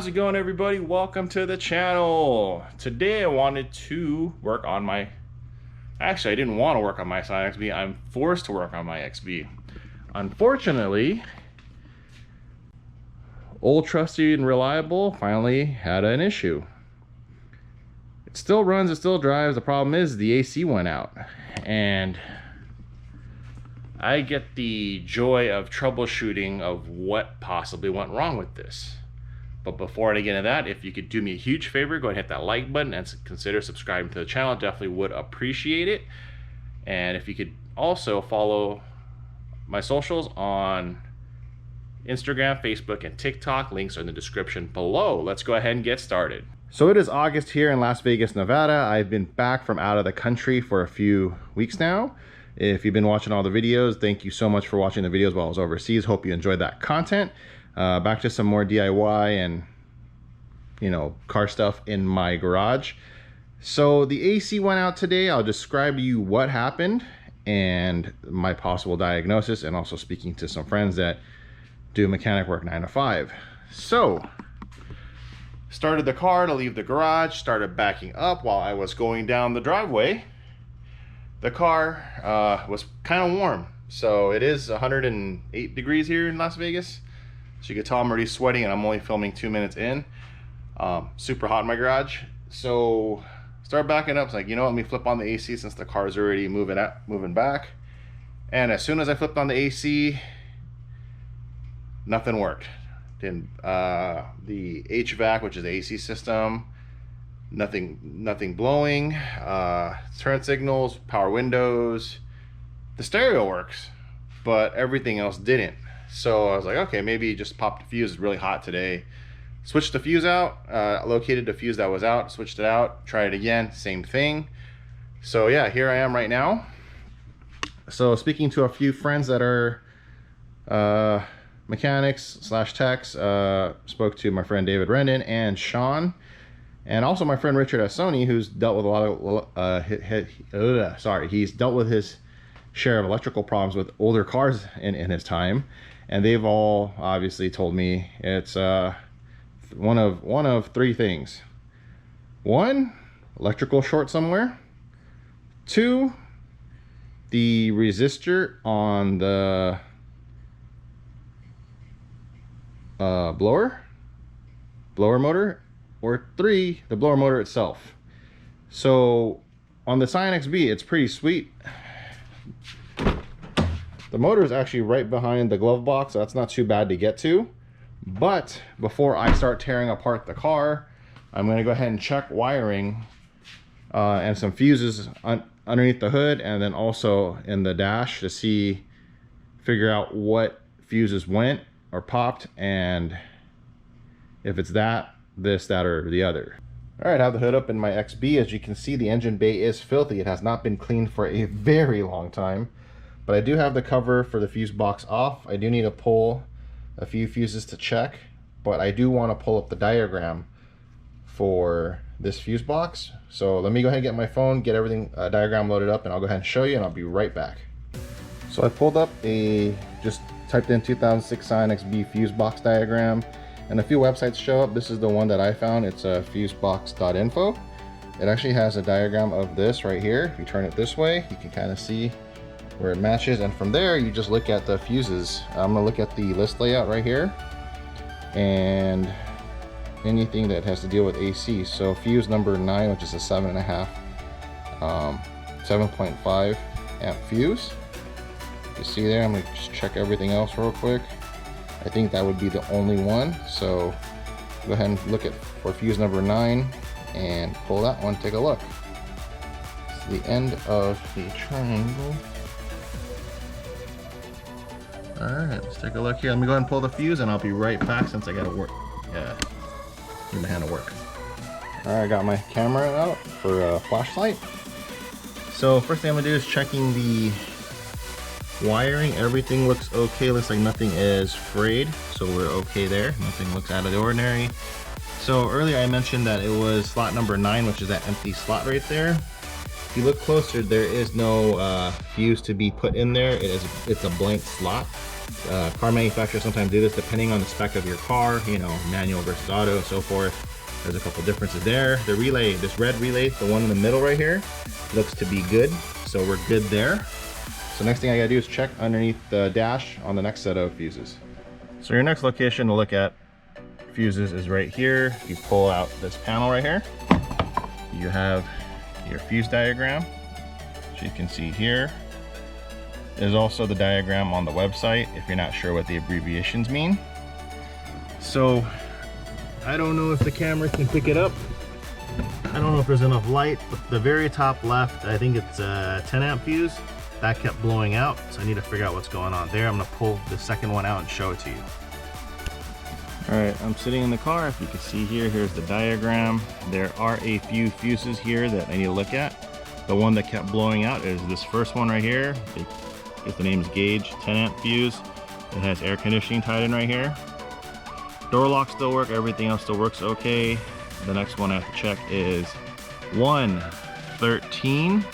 How's it going, everybody? Welcome to the channel. Today I wanted to work on my... Actually, I didn't want to work on my Scion XB. I'm forced to work on my XB. Unfortunately, old, trusty, and reliable finally had an issue. It still runs, it still drives. The problem is the AC went out. And I get the joy of troubleshooting of what possibly went wrong with this. But before I get into that, if you could do me a huge favor, go ahead and hit that like button and consider subscribing to the channel. Definitely would appreciate it. And if you could also follow my socials on Instagram, Facebook, and TikTok. Links are in the description below. Let's go ahead and get started. So it is August here in Las Vegas, Nevada. I've been back from out of the country for a few weeks now. If you've been watching all the videos, thank you so much for watching the videos while I was overseas. Hope you enjoyed that content. Back to some more DIY and, you know, car stuff in my garage. So the AC went out today. I'll describe to you what happened and my possible diagnosis, and also speaking to some friends that do mechanic work 9 to 5. So started the car to leave the garage, started backing up while I was going down the driveway. The car was kind of warm. So it is 108 degrees here in Las Vegas. So you can tell I'm already sweating and I'm only filming 2 minutes in. Super hot in my garage. So start backing up. It's like, you know what, let me flip on the AC since the car's already moving back. And as soon as I flipped on the AC, nothing worked. The HVAC, which is the AC system, nothing blowing. Turn signals, power windows. The stereo works, but everything else didn't. So I was like, okay, maybe just popped the fuse. It's really hot today. Switched the fuse out, located the fuse that was out, switched it out, tried it again, same thing. So yeah, here I am right now. So speaking to a few friends that are mechanics slash techs, spoke to my friend David Rendon and Sean, and also my friend Richard Scion, who's dealt with a lot of, he's dealt with his share of electrical problems with older cars in his time. And they've all obviously told me it's one of three things. 1, electrical short somewhere. 2, the resistor on the blower motor. Or 3, the blower motor itself. So on the Scion XB, it's pretty sweet. The motor is actually right behind the glove box, so that's not too bad to get to. But before I start tearing apart the car, I'm going to go ahead and check wiring and some fuses underneath the hood, and then also in the dash to figure out what fuses went or popped, and if it's that, this, that, or the other. All right, I have the hood up in my XB. As you can see, the engine bay is filthy. It has not been cleaned for a very long time. But I do have the cover for the fuse box off. I do need to pull a few fuses to check, but I do want to pull up the diagram for this fuse box. So let me go ahead and get my phone, get everything diagram loaded up, and I'll go ahead and show you, and I'll be right back. So I pulled up just typed in 2006 Scion XB fuse box diagram, and a few websites show up. This is the one that I found. It's fusebox.info. It actually has a diagram of this right here. If you turn it this way, you can kind of see where it matches, and from there you just look at the fuses. I'm gonna look at the list layout right here and anything that has to deal with AC. So fuse number 9, which is a 7.5 7.5 amp fuse. You see there, I'm gonna just check everything else real quick. I think that would be the only one, so go ahead and look for fuse number 9 and pull that one. Take a look. It's the end of the triangle. Alright, let's take a look here. Let me go ahead and pull the fuse, and I'll be right back since I gotta work. Yeah, need my hand to work. Alright, I got my camera out for a flashlight. So first thing I'm gonna do is checking the wiring. Everything looks okay. Looks like nothing is frayed, so we're okay there. Nothing looks out of the ordinary. So earlier I mentioned that it was slot number 9, which is that empty slot right there. If you look closer, there is no fuse to be put in there. It's a blank slot. Car manufacturers sometimes do this depending on the spec of your car, you know, manual versus auto and so forth. There's a couple differences there. The relay, this red relay, the one in the middle right here, looks to be good. So we're good there. So next thing I gotta do is check underneath the dash on the next set of fuses. So your next location to look at fuses is right here. If you pull out this panel right here, you have your fuse diagram, which you can see here. There's also the diagram on the website if you're not sure what the abbreviations mean. So I don't know if the camera can pick it up. I don't know if there's enough light, but the very top left, I think it's a 10 amp fuse. That kept blowing out, so I need to figure out what's going on there. I'm gonna pull the second one out and show it to you. All right, I'm sitting in the car. If you can see here, here's the diagram. There are a few fuses here that I need to look at. The one that kept blowing out is this first one right here. The name is Gauge, 10 amp fuse. It has air conditioning tied in right here. Door locks still work, everything else still works okay. The next one I have to check is 113,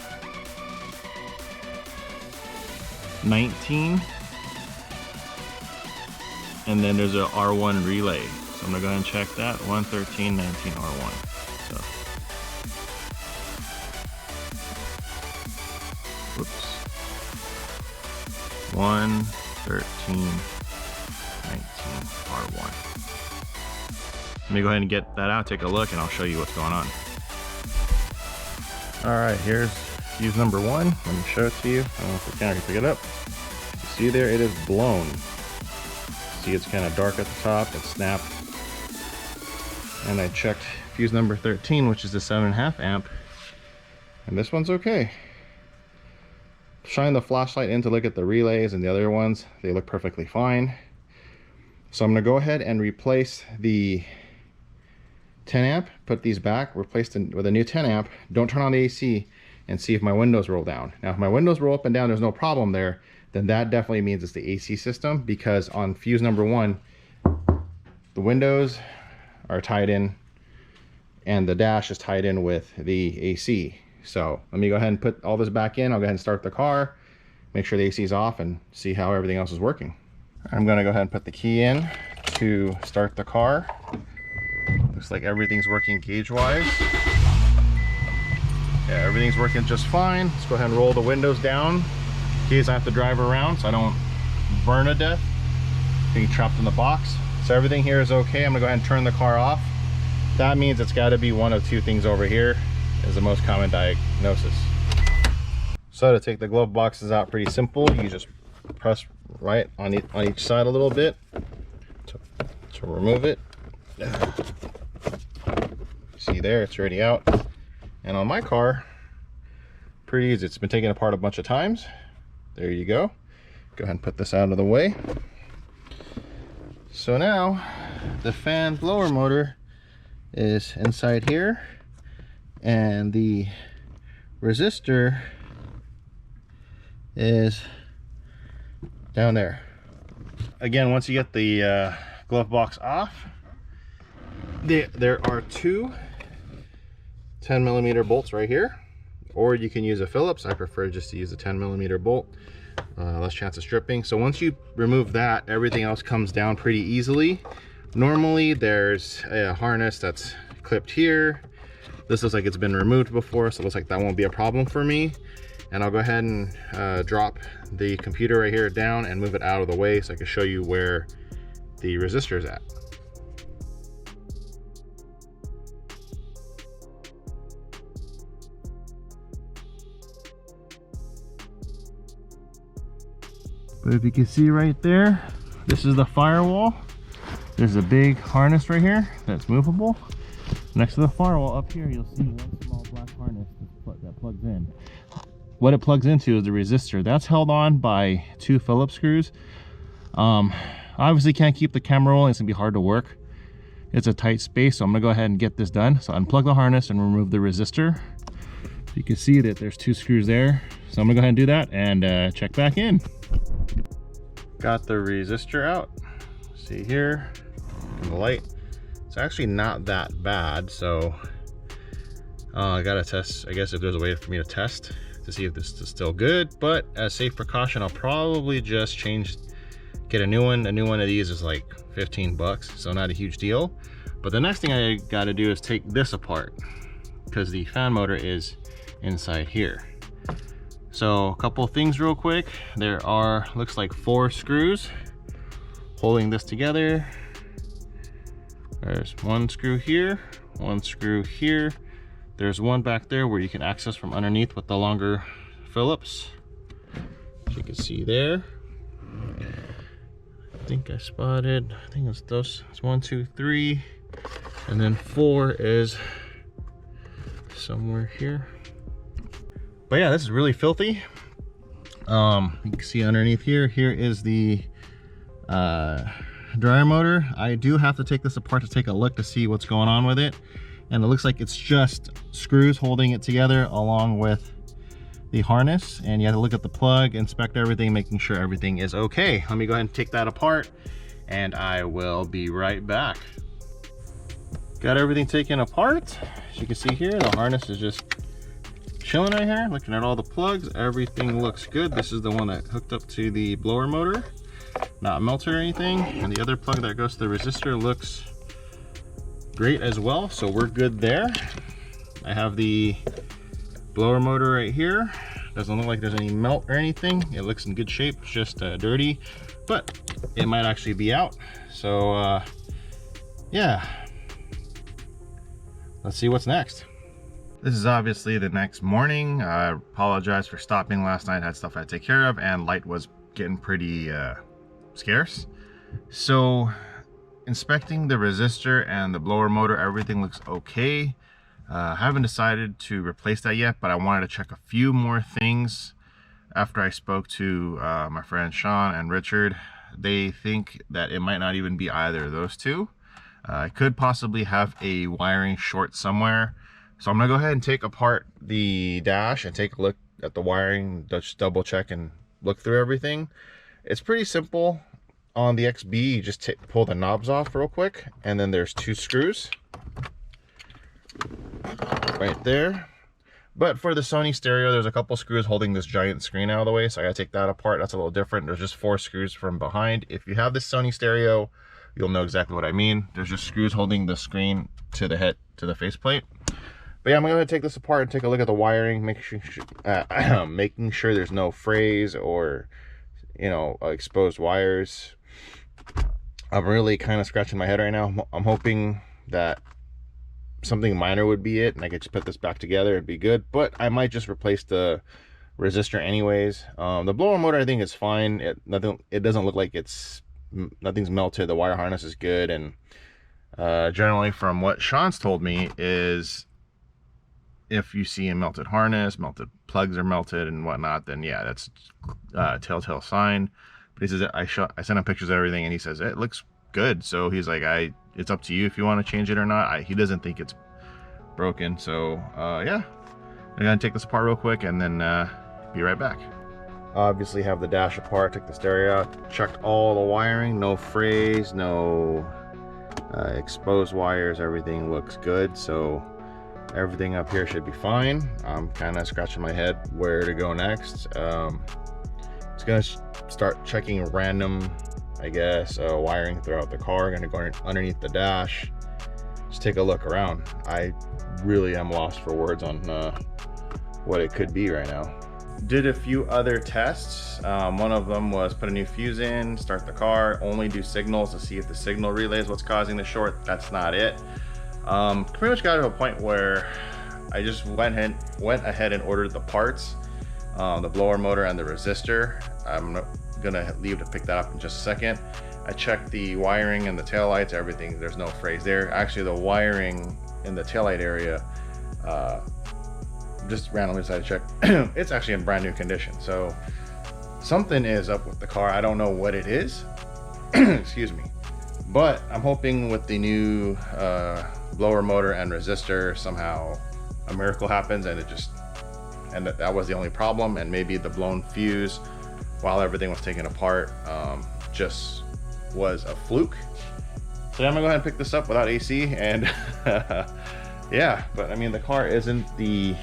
19, and then there's a R1 relay. So I'm gonna go ahead and check that, 113, 19, R1. So, whoops. 113, 19, R1. Let me go ahead and get that out, take a look, and I'll show you what's going on. All right, here's fuse number one. Let me show it to you. I don't know if the camera can pick it up. You see there, it is blown. See, it's kind of dark at the top, it snapped. And I checked fuse number 13, which is the 7.5 amp, and this one's okay. Shine the flashlight in to look at the relays and the other ones. They look perfectly fine. So I'm gonna go ahead and replace the 10 amp, put these back, replace them with a new 10 amp. Don't turn on the AC and see if my windows roll down. Now, if my windows roll up and down, there's no problem there, then that definitely means it's the AC system, because on fuse number one, the windows are tied in and the dash is tied in with the AC. So let me go ahead and put all this back in. I'll go ahead and start the car, make sure the AC is off, and see how everything else is working. I'm gonna go ahead and put the key in to start the car. Looks like everything's working gauge-wise. Yeah, everything's working just fine. Let's go ahead and roll the windows down in case I have to drive around so I don't burn to death being trapped in the box. So everything here is okay. I'm gonna go ahead and turn the car off. That means it's gotta be one of two things over here is the most common diagnosis. So to take the glove boxes out, pretty simple. You just press right on each side a little bit to remove it. See there, it's already out. And on my car, pretty easy. It's been taken apart a bunch of times. There you go. Go ahead and put this out of the way. So now the fan blower motor is inside here, and the resistor is down there. Again, once you get the glove box off, there are two 10mm bolts right here, or you can use a Phillips. I prefer just to use a 10mm bolt, less chance of stripping. So once you remove that, everything else comes down pretty easily. Normally there's a harness that's clipped here. This looks like it's been removed before, so it looks like that won't be a problem for me. And I'll go ahead and drop the computer right here down and move it out of the way so I can show you where the resistor is at. But if you can see right there, this is the firewall. There's a big harness right here that's movable. Next to the firewall up here, you'll see one small black harness that plugs in. What it plugs into is the resistor. That's held on by two Phillips screws. Obviously can't keep the camera rolling, it's gonna be hard to work. It's a tight space, so I'm gonna go ahead and get this done. So unplug the harness and remove the resistor. You can see that there's two screws there. So I'm gonna go ahead and do that and check back in. Got the resistor out. See here, in the light. It's actually not that bad, so I gotta test, I guess, if there's a way for me to test to see if this is still good, but as safe precaution, I'll probably just get a new one. A new one of these is like 15 bucks, so not a huge deal. But the next thing I gotta do is take this apart because the fan motor is inside here. So a couple of things real quick. There are, looks like 4 screws holding this together. There's 1 screw here, 1 screw here. There's one back there where you can access from underneath with the longer Phillips. As you can see there. I think I spotted, I think it's those, it's 1, 2, 3, and then 4 is somewhere here. But yeah, this is really filthy. You can see underneath here is the dryer motor. I do have to take this apart to take a look to see what's going on with it. And it looks like it's just screws holding it together along with the harness. And you have to look at the plug, inspect everything, making sure everything is okay. Let me go ahead and take that apart and I will be right back. Got everything taken apart. As you can see here, the harness is just chilling right here. Looking at all the plugs, everything looks good. This is the one that hooked up to the blower motor, not melted or anything. And the other plug that goes to the resistor looks great as well, so we're good there. I have the blower motor right here. Doesn't look like there's any melt or anything. It looks in good shape, it's just dirty, but it might actually be out. So yeah, let's see what's next. This is obviously the next morning. I apologize for stopping last night. I had stuff I had to take care of, and light was getting pretty scarce. So inspecting the resistor and the blower motor, everything looks okay. Haven't decided to replace that yet, but I wanted to check a few more things after I spoke to my friends Sean and Richard. They think that it might not even be either of those two. I could possibly have a wiring short somewhere. So I'm gonna go ahead and take apart the dash and take a look at the wiring, just double check and look through everything. It's pretty simple. On the XB, you just pull the knobs off real quick, and then there's 2 screws right there. But for the Sony stereo, there's a couple screws holding this giant screen out of the way, so I gotta take that apart. That's a little different. There's just 4 screws from behind. If you have this Sony stereo, you'll know exactly what I mean. There's just screws holding the screen to the head, to the faceplate. But yeah, I'm gonna take this apart and take a look at the wiring, making sure there's no frays or, you know, exposed wires. I'm really kind of scratching my head right now. I'm hoping that something minor would be it and I could just put this back together. It'd be good, but I might just replace the resistor anyways. The blower motor I think is fine. It doesn't look like nothing's melted. The wire harness is good, and generally from what Sean's told me is if you see a melted harness, melted plugs are melted and whatnot, then yeah, that's a telltale sign. But he says, I sent him pictures of everything and he says it looks good. So he's like, it's up to you if you want to change it or not. He doesn't think it's broken. So yeah, I'm gonna take this apart real quick and then be right back. Obviously have the dash apart, took the stereo out, checked all the wiring, no frays, no exposed wires, everything looks good. So everything up here should be fine. I'm kind of scratching my head where to go next. Just gonna start checking random, I guess, wiring throughout the car. Gonna go underneath the dash, just take a look around. I really am lost for words on what it could be right now. Did a few other tests. One of them was put a new fuse in, start the car, only do signals to see if the signal relay is what's causing the short. That's not it. Pretty much got to a point where I just went ahead and ordered the parts, the blower motor and the resistor. I'm gonna leave to pick that up in just a second. I checked the wiring and the taillights, everything, there's no frays there. Actually, the wiring in the taillight area, just randomly decided to check, it's actually in brand new condition. So something is up with the car. I don't know what it is, excuse me. But I'm hoping with the new blower motor and resistor, somehow a miracle happens and that was the only problem, and maybe the blown fuse while everything was taken apart just was a fluke. So I'm gonna go ahead and pick this up without AC and yeah, but I mean, the car isn't the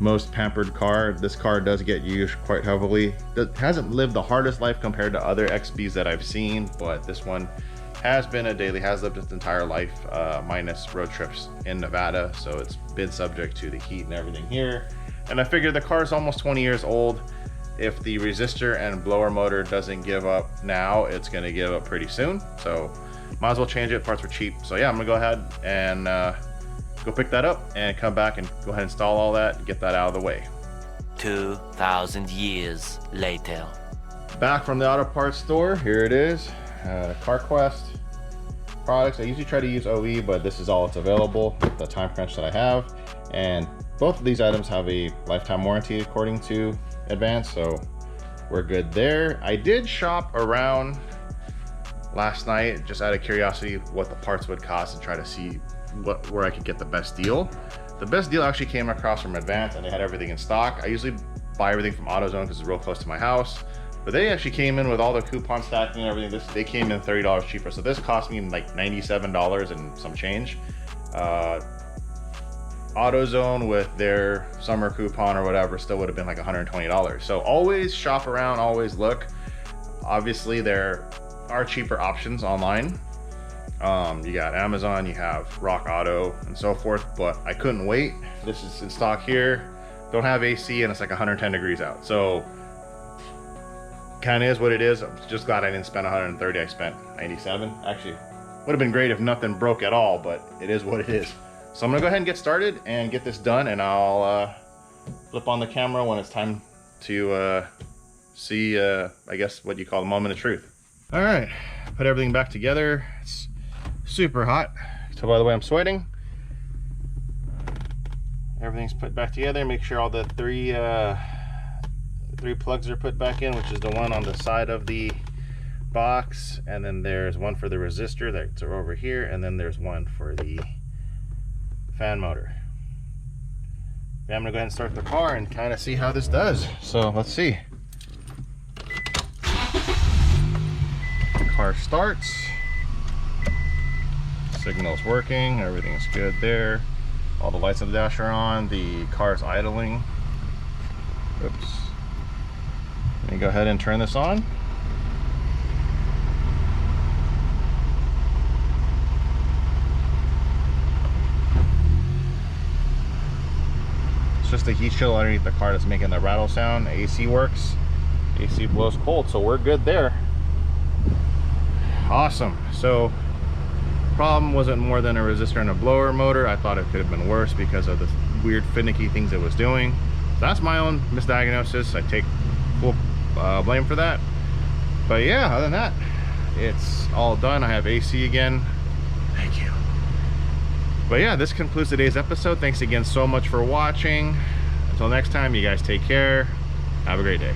most pampered car. This car does get used quite heavily. It hasn't lived the hardest life compared to other XBs that I've seen, but this one has been a daily, has lived its entire life, minus road trips in Nevada. So it's been subject to the heat and everything here. And I figured the car is almost 20 years old. If the resistor and blower motor doesn't give up now, it's gonna give up pretty soon. So might as well change it, parts were cheap. So yeah, I'm gonna go ahead and go pick that up and come back and go ahead and install all that and get that out of the way. 2,000 years later. Back from the auto parts store, here it is. CarQuest products. I usually try to use OE, but this is all that's available, the time crunch that I have. And both of these items have a lifetime warranty according to Advance, so we're good there. I did shop around last night just out of curiosity what the parts would cost and try to see where I could get the best deal. The best deal actually came across from Advance, and they had everything in stock. I usually buy everything from AutoZone because it's real close to my house, but they actually came in with all the coupon stacking and everything. They came in $30 cheaper, so this cost me like $97 and some change. AutoZone with their summer coupon or whatever still would have been like $120. So always shop around, always look. Obviously there are cheaper options online. You got Amazon, you have Rock Auto and so forth, but I couldn't wait. This is in stock here. Don't have AC and it's like 110 degrees out. So kind of is what it is. I'm just glad I didn't spend 130. I spent 97. Actually, would have been great if nothing broke at all, but it is what it is. So I'm gonna go ahead and get started and get this done, and I'll flip on the camera when it's time to see, I guess what you call the moment of truth. All right, put everything back together. It's super hot. So by the way, I'm sweating. Everything's put back together. Make sure all the three plugs are put back in, which is the one on the side of the box, and then there's one for the resistor that's over here, and then there's one for the fan motor. Yeah, I'm gonna go ahead and start the car and kind of see how this does. So let's see. The car starts. Signal's working. Everything's good there. All the lights on the dash are on. The car's idling. Oops. Let me go ahead and turn this on. It's just the heat shield underneath the car that's making the rattle sound. AC works. AC blows cold, so we're good there. Awesome. So problem wasn't more than a resistor and a blower motor. I thought it could have been worse because of the weird finicky things it was doing. So that's my own misdiagnosis. I take full blame for that. But yeah, other than that, it's all done. I have AC again. Thank you. But yeah, this concludes today's episode. Thanks again so much for watching. Until next time, you guys take care. Have a great day.